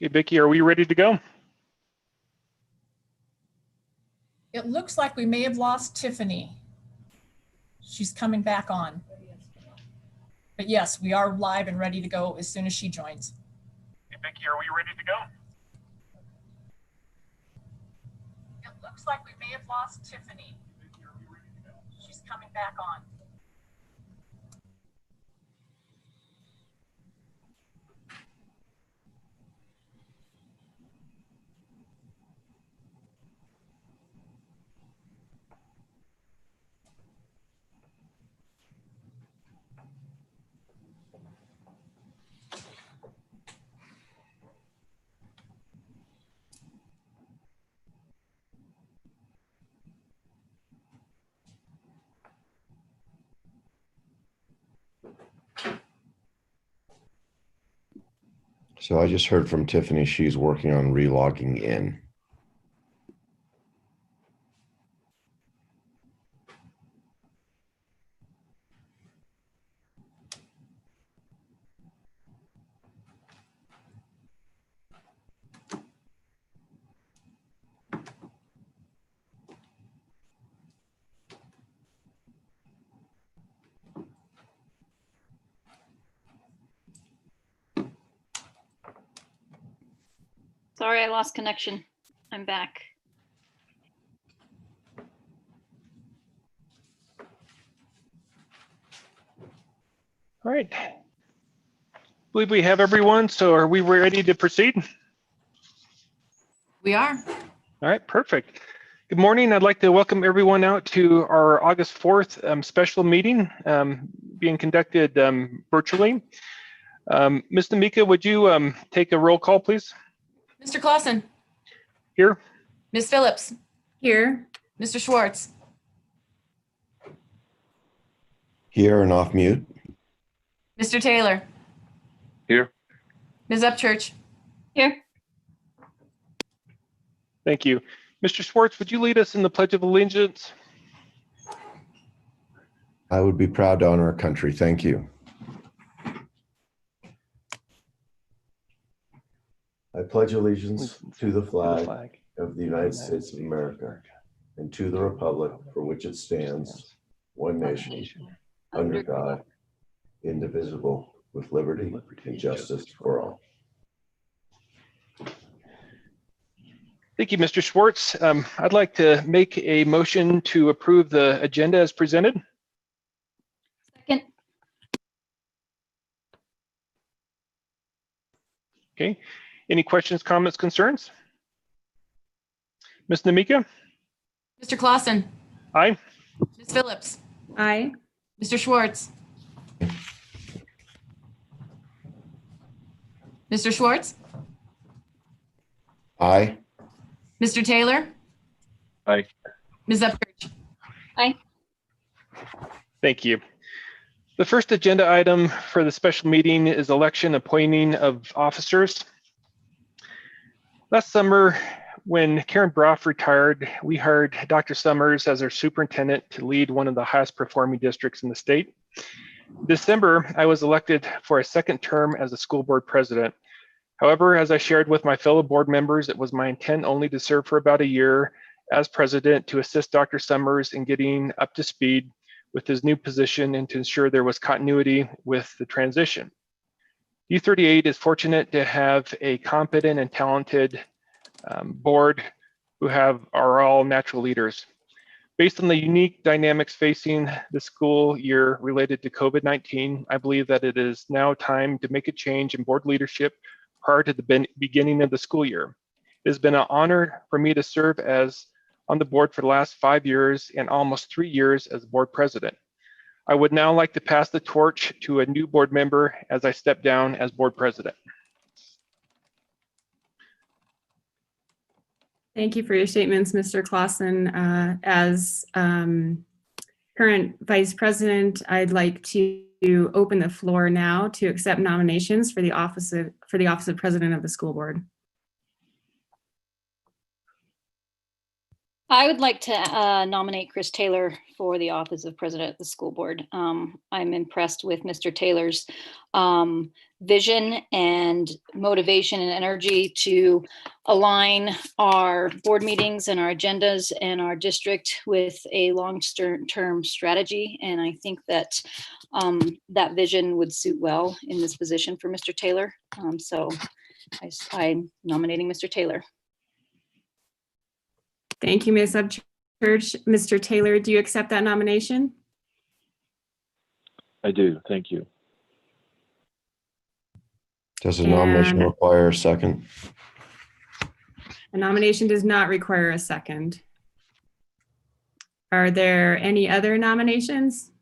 Okay, Vicki, are we ready to go? It looks like we may have lost Tiffany. She's coming back on. But yes, we are live and ready to go as soon as she joins. Hey, Vicki, are we ready to go? It looks like we may have lost Tiffany. She's coming back on. So I just heard from Tiffany, she's working on relogging in. Sorry, I lost connection. I'm back. All right. I believe we have everyone, so are we ready to proceed? We are. All right, perfect. Good morning. I'd like to welcome everyone out to our August 4th special meeting being conducted virtually. Ms. Namika, would you take a roll call, please? Mr. Clausen. Here. Ms. Phillips. Here. Mr. Schwartz. Here and off mute. Mr. Taylor. Here. Ms. Upchurch. Here. Thank you. Mr. Schwartz, would you lead us in the Pledge of Allegiance? I would be proud to honor our country. Thank you. I pledge allegiance to the flag of the United States of America and to the republic for which it stands, one nation, under God, indivisible, with liberty and justice for all. Thank you, Mr. Schwartz. I'd like to make a motion to approve the agenda as presented. Second. Okay. Any questions, comments, concerns? Ms. Namika? Mr. Clausen. Aye. Ms. Phillips. Aye. Mr. Schwartz. Mr. Schwartz. Aye. Mr. Taylor. Aye. Ms. Upchurch. Aye. Thank you. The first agenda item for the special meeting is election appointing of officers. Last summer, when Karen Broff retired, we hired Dr. Summers as our superintendent to lead one of the highest performing districts in the state. December, I was elected for a second term as a school board president. However, as I shared with my fellow board members, it was my intent only to serve for about a year as president to assist Dr. Summers in getting up to speed with his new position and to ensure there was continuity with the transition. U38 is fortunate to have a competent and talented board who are all natural leaders. Based on the unique dynamics facing the school year related to COVID-19, I believe that it is now time to make a change in board leadership prior to the beginning of the school year. It has been an honor for me to serve as on the board for the last 5 years and almost 3 years as board president. I would now like to pass the torch to a new board member as I step down as board president. Thank you for your statements, Mr. Clausen. As current vice president, I'd like to open the floor now to accept nominations for the office of president of the school board. I would like to nominate Chris Taylor for the office of president of the school board. I'm impressed with Mr. Taylor's vision and motivation and energy to align our board meetings and our agendas and our district with a long-term strategy. And I think that that vision would suit well in this position for Mr. Taylor. So I'm nominating Mr. Taylor. Thank you, Ms. Upchurch. Mr. Taylor, do you accept that nomination? I do. Thank you. Does the nomination And- require a second? A nomination does not require a second. Are there any other nominations?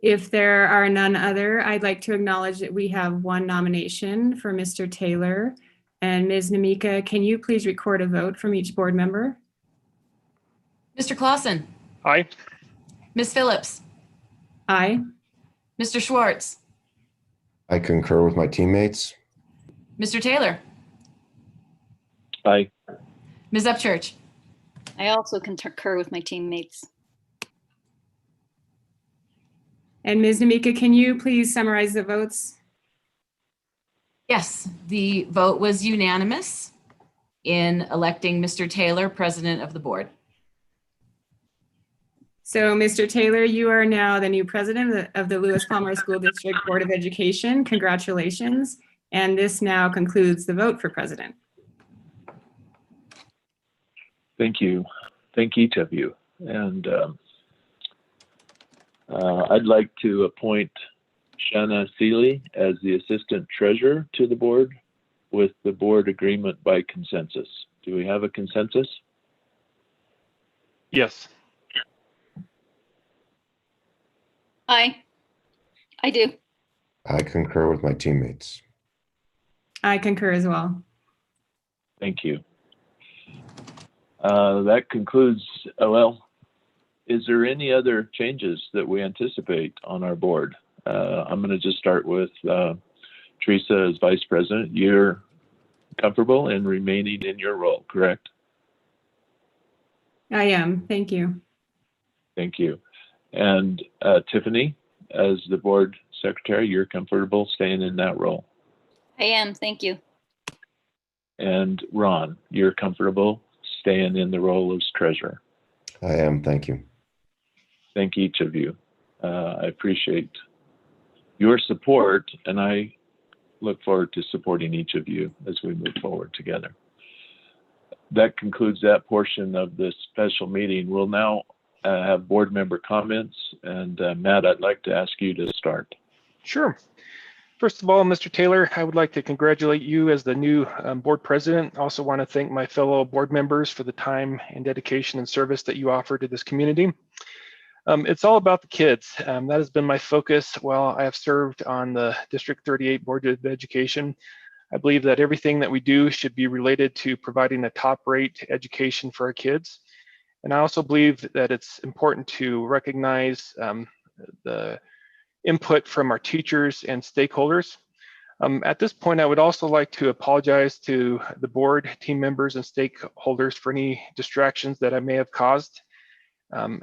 If there are none other, I'd like to acknowledge that we have one nomination for Mr. Taylor. And Ms. Namika, can you please record a vote from each board member? Mr. Clausen, Aye. Ms. Phillips, Aye. Mr. Schwartz, I concur with my teammates. Mr. Taylor, Aye. Ms. Upchurch. I also concur with my teammates. And Ms. Namika, can you please summarize the votes? Yes, the vote was unanimous in electing Mr. Taylor president of the board. So, Mr. Taylor, you are now the new president of the Lewis Palmer School District Board of Education. Congratulations. And this now concludes the vote for president. Thank you. Thank each of you. And I'd like to appoint Shanna Seeley as the assistant treasurer to the board with the board agreement by consensus. Do we have a consensus? Yes. Aye. I do. I concur with my teammates. I concur as well. Thank you. That concludes, well, is there any other changes that we anticipate on our board? I'm going to just start with Teresa as vice president. You're comfortable in remaining in your role, correct? I am. Thank you. Thank you. And Tiffany, as the board secretary, you're comfortable staying in that role. I am. Thank you. And Ron, you're comfortable staying in the role as treasurer. I am, thank you. Thank each of you. I appreciate your support, and I look forward to supporting each of you as we move forward together. That concludes that portion of this special meeting. We'll now have board member comments, and Matt, I'd like to ask you to start. Sure. First of all, Mr. Taylor, I would like to congratulate you as the new board president. I also want to thank my fellow board members for the time and dedication and service that you offer to this community. It's all about the kids. That has been my focus while I have served on the District 38 Board of Education. I believe that everything that we do should be related to providing a top-rate education for our kids. And I also believe that it's important to recognize the input from our teachers and stakeholders. At this point, I would also like to apologize to the board, team members, and stakeholders for any distractions that I may have caused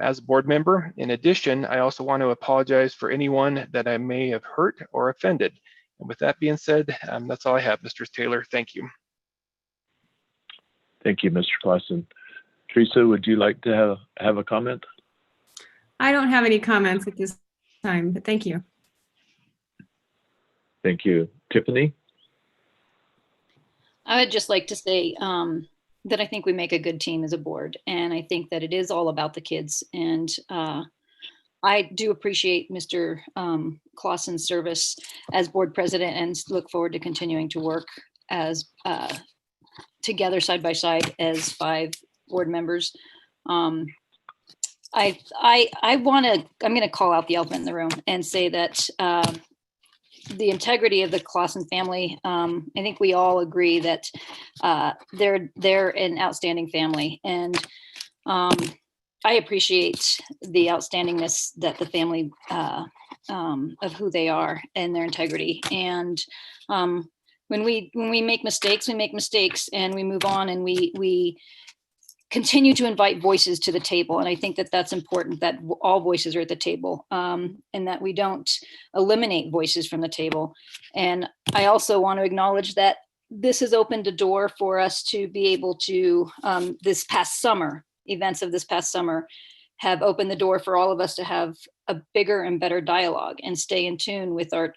as a board member. In addition, I also want to apologize for anyone that I may have hurt or offended. And with that being said, that's all I have, Mr. Taylor. Thank you. Thank you, Mr. Clausen. Teresa, would you like to have a comment? I don't have any comments at this time, but thank you. Thank you. Tiffany? I would just like to say that I think we make a good team as a board, and I think that it is all about the kids. And I do appreciate Mr. Clausen's service as board president, and look forward to continuing to work as together side by side as 5 board members. I'm going to call out the elephant in the room and say that the integrity of the Clausen family, I think we all agree that they're an outstanding family, and I appreciate the outstandingness that the family of who they are and their integrity. And when we make mistakes, and we move on, and we continue to invite voices to the table. And I think that that's important, that all voices are at the table, and that we don't eliminate voices from the table. And I also want to acknowledge that this has opened a door for us to be able to, this past summer, events of this past summer have opened the door for all of us to have a bigger and better dialogue and stay in tune with our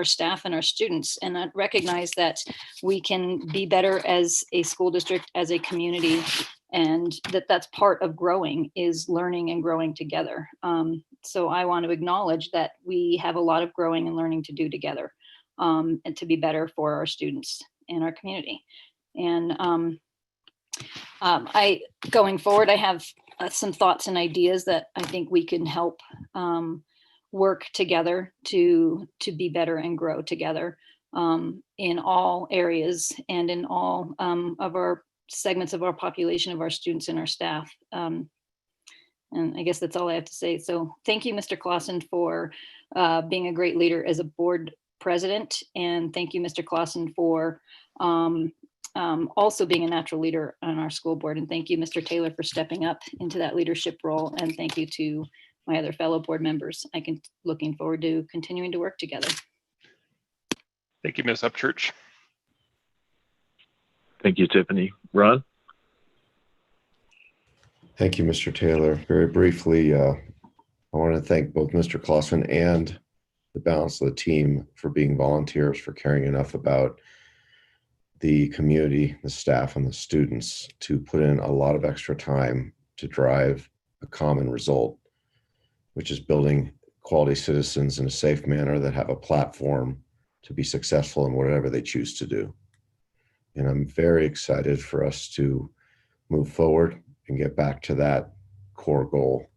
staff and our students, and recognize that we can be better as a school district, as a community, and that's part of growing, is learning and growing together. So I want to acknowledge that we have a lot of growing and learning to do together, and to be better for our students and our community. And going forward, I have some thoughts and ideas that I think we can help work together to be better and grow together in all areas and in all of our segments of our population, of our students and our staff. And I guess that's all I have to say. So thank you, Mr. Clausen, for being a great leader as a board president. And thank you, Mr. Clausen, for also being a natural leader on our school board. And thank you, Mr. Taylor, for stepping up into that leadership role. And thank you to my other fellow board members. Looking forward to continuing to work together. Thank you, Ms. Upchurch. Thank you, Tiffany. Ron? Thank you, Mr. Taylor. Very briefly, I want to thank both Mr. Clausen and the balance of the team for being volunteers, for caring enough about the community, the staff, and the students to put in a lot of extra time to drive a common result, which is building quality citizens in a safe manner that have a platform to be successful in whatever they choose to do. And I'm very excited for us to move forward and get back to that core goal,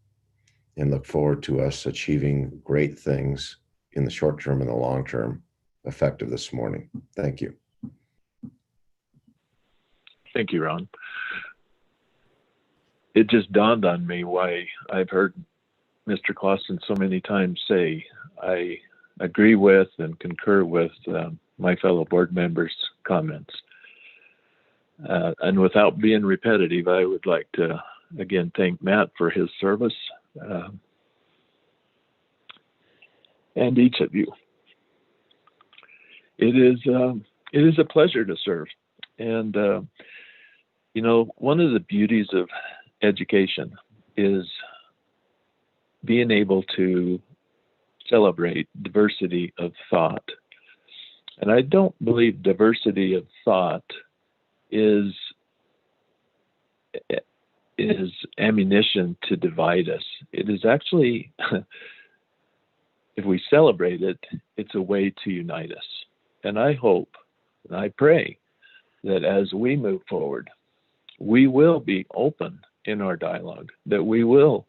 and look forward to us achieving great things in the short term and the long term effective this morning. Thank you. Thank you, Ron. It just dawned on me why I've heard Mr. Clausen so many times say, I agree with and concur with my fellow board members' comments. And without being repetitive, I would like to again thank Matt for his service, and each of you. It is a pleasure to serve. And you know, one of the beauties of education is being able to celebrate diversity of thought. And I don't believe diversity of thought is ammunition to divide us. It is actually, if we celebrate it, it's a way to unite us. And I hope and I pray that as we move forward, we will be open in our dialogue, that we will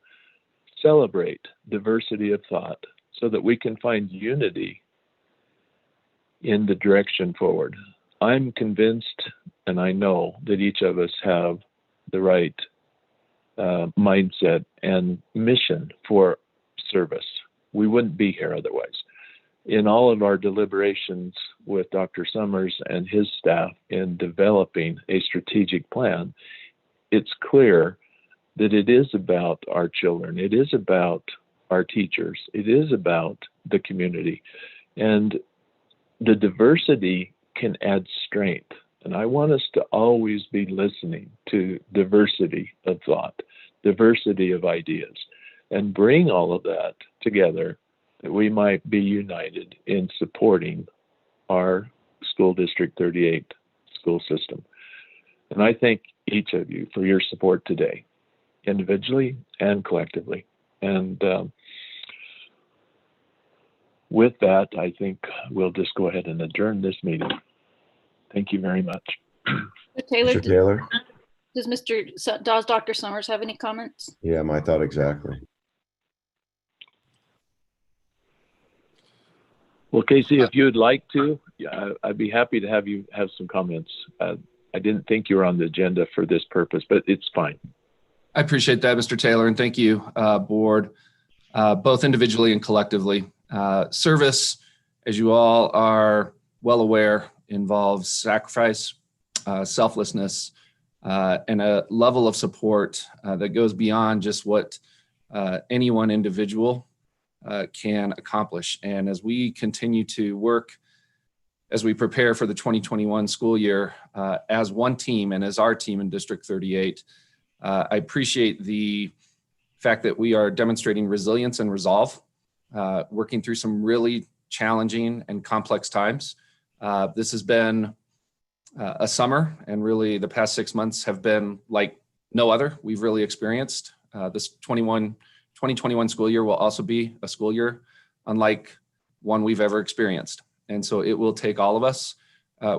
celebrate diversity of thought so that we can find unity in the direction forward. I'm convinced, and I know that each of us have the right mindset and mission for service. We wouldn't be here otherwise. In all of our deliberations with Dr. Summers and his staff in developing a strategic plan, it's clear that it is about our children. It is about our teachers. It is about the community. And the diversity can add strength. And I want us to always be listening to diversity of thought, diversity of ideas, and bring all of that together, that we might be united in supporting our School District 38 school system. And I thank each of you for your support today, individually and collectively. And with that, I think we'll just go ahead and adjourn this meeting. Thank you very much. Taylor, Mr. Taylor? Does Dr. Summers have any comments? Yeah, my thought exactly. Well, Casey, if you'd like to, I'd be happy to have you have some comments. I didn't think you were on the agenda for this purpose, but it's fine. I appreciate that, Mr. Taylor, and thank you, board, both individually and collectively. Service, as you all are well aware, involves sacrifice, selflessness, and a level of support that goes beyond just what any one individual can accomplish. And as we continue to work, as we prepare for the 2021 school year as one team and as our team in District 38, I appreciate the fact that we are demonstrating resilience and resolve, working through some really challenging and complex times. This has been a summer, and really the past 6 months have been like no other we've really experienced. This 2021 school year will also be a school year unlike one we've ever experienced. And so it will take all of us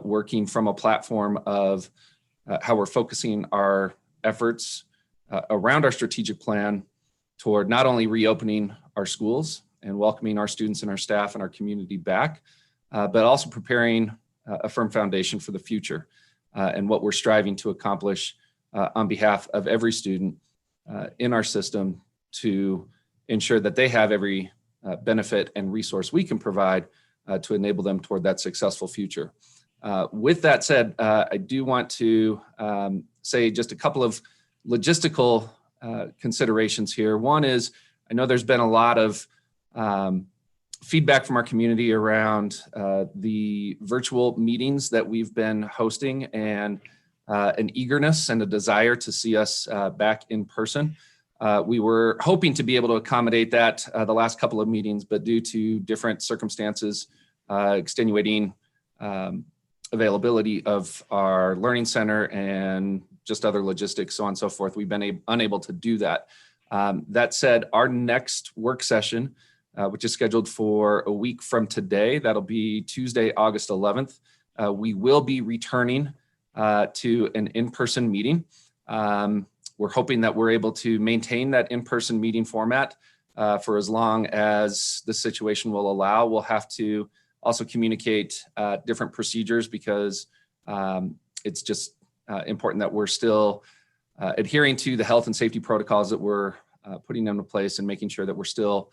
working from a platform of how we're focusing our efforts around our strategic plan toward not only reopening our schools and welcoming our students and our staff and our community back, but also preparing a firm foundation for the future and what we're striving to accomplish on behalf of every student in our system to ensure that they have every benefit and resource we can provide to enable them toward that successful future. With that said, I do want to say just a couple of logistical considerations here. One is, I know there's been a lot of feedback from our community around the virtual meetings that we've been hosting and an eagerness and a desire to see us back in person. We were hoping to be able to accommodate that the last couple of meetings, but due to different circumstances, extenuating availability of our learning center and just other logistics, so on and so forth, we've been unable to do that. That said, our next work session, which is scheduled for a week from today, that'll be Tuesday, August 11th. We will be returning to an in-person meeting. We're hoping that we're able to maintain that in-person meeting format for as long as the situation will allow. We'll have to also communicate different procedures because it's just important that we're still adhering to the health and safety protocols that we're putting into place and making sure that we're still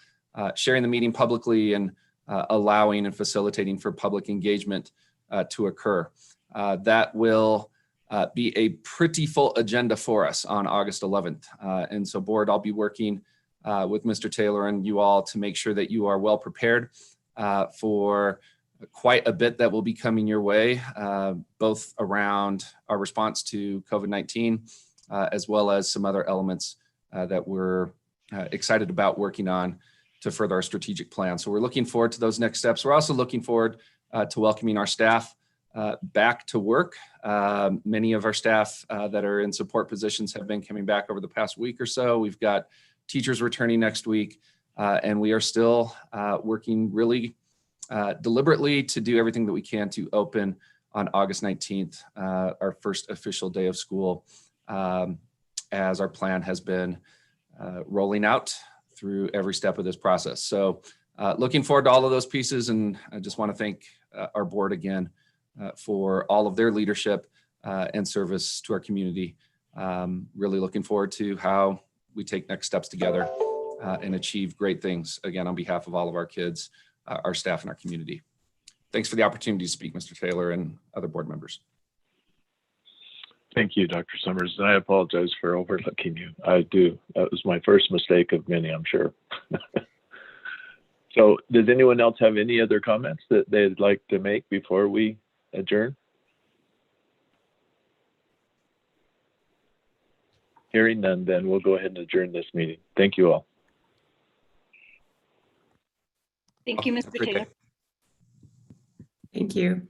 sharing the meeting publicly and allowing and facilitating for public engagement to occur. That will be a pretty full agenda for us on August 11th. And so board, I'll be working with Mr. Taylor and you all to make sure that you are well prepared for quite a bit that will be coming your way, both around our response to COVID-19, as well as some other elements that we're excited about working on to further our strategic plan. So we're looking forward to those next steps. We're also looking forward to welcoming our staff back to work. Many of our staff that are in support positions have been coming back over the past week or so. We've got teachers returning next week, and we are still working really deliberately to do everything that we can to open on August 19th, our first official day of school, as our plan has been rolling out through every step of this process. So looking forward to all of those pieces. And I just want to thank our board again for all of their leadership and service to our community. Really looking forward to how we take next steps together and achieve great things, again, on behalf of all of our kids, our staff, and our community. Thanks for the opportunity to speak, Mr. Taylor and other board members. Thank you, Dr. Summers. And I apologize for overlooking you. I do. That was my first mistake of many, I'm sure. So does anyone else have any other comments that they'd like to make before we adjourn? Hearing none, then we'll go ahead and adjourn this meeting. Thank you all. Thank you, Mr. Taylor. Thank you.